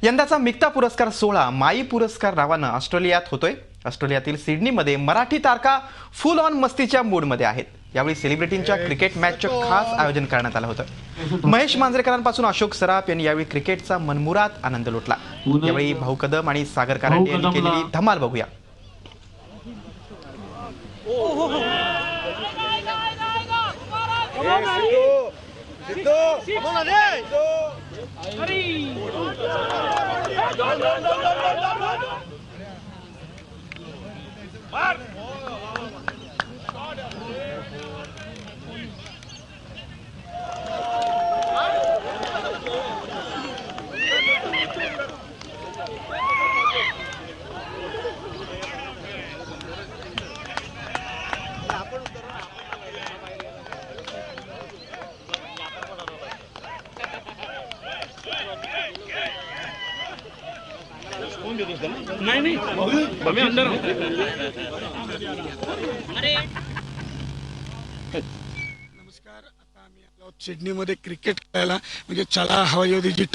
यंदाचा मिक्ता पुरस्कार सोहळा माई पुरस्कार नावानं ऑस्ट्रेलियात होतोय। ऑस्ट्रेलियातील सिडनीमध्ये मराठी तारका फुल ऑन मस्तीच्या मूडमध्ये आहेत। यावेळी सेलिब्रिटींच्या क्रिकेट मॅचचं खास आयोजन करण्यात आलं होतं। महेश मांजरेकरांपासून अशोक सराफ यांनी यावेळी क्रिकेटचा मनमुराद आनंद लुटला। यावेळी भाऊ कदम आणि सागर कारंडे यांनी केलेली धमाल बघूया। नहीं मैं अंदर हूं। नमस्कार, आता आम्ही आलो सिडनीमध्ये क्रिकेट खेळायला, म्हणजे चला हवाईची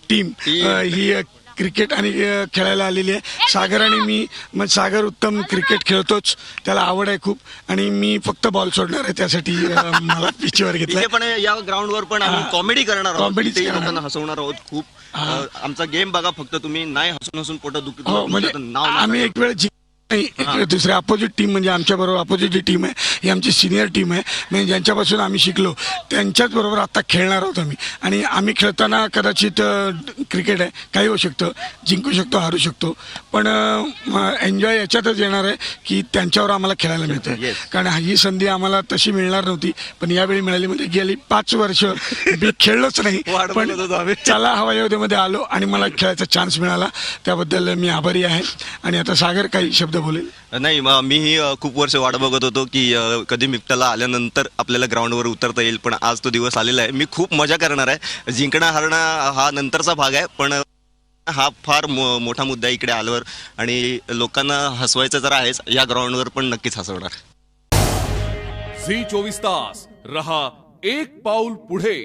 टीम ही क्रिकेट आणि खेळायला आलेली आहे। सागर आणि मी, मग सागर उत्तम क्रिकेट खेळतोच, त्याला आवड आहे खूप, आणि मी फक्त बॉल सोडणार आहे, त्यासाठी मला पिचवर घेतलं। पण या ग्राउंडवर पण आम्ही कॉमेडी करणार आहोत, कॉमेडी लोकांना हसवणार आहोत खूप। आमचा गेम बघा, फक्त तुम्ही नाही हसून हसून पोट दुखत म्हणजे आम्ही एक वेळ दुसऱ्या अपोजिट टीम, म्हणजे आमच्या बरोबर अपोजिट जी टीम आहे ही आमची सिनियर टीम आहे, म्हणजे ज्यांच्यापासून आम्ही शिकलो त्यांच्याच बरोबर आता खेळणार आहोत आम्ही। आणि आम्ही खेळताना कदाचित क्रिकेट आहे, काही होऊ शकतं, जिंकू शकतो, हारू शकतो, पण एन्जॉय याच्यातच येणार आहे की त्यांच्यावर आम्हाला खेळायला मिळतं। कारण ही संधी आम्हाला तशी मिळणार नव्हती, पण यावेळी मिळाली। म्हणजे गेली 5 वर्ष मी खेळलोच नाही, पण चला हवाईमध्ये आलो आणि मला खेळायचा चान्स मिळाला, त्याबद्दल मी आभारी आहे। आणि आता सागर काही शब्द बोलेल। नाही, मीही खूप वर्ष वाट बघत होतो की कधी मिक्टाला आल्यानंतर आपल्याला ग्राउंडवर उतरता येईल, पण आज तो दिवस आलेला आहे। मी खूप मजा करणार आहे। जिंकणं हारणं हा नंतरचा भाग आहे, पण हा फार मोठा मुद्दा आहे इकडे आल्यावर, आणि लोकांना हसवायचं जर आहेच, या ग्राउंडवर पण नक्कीच हसवणार। झी 24 तास रहा एक पाऊल पुढे।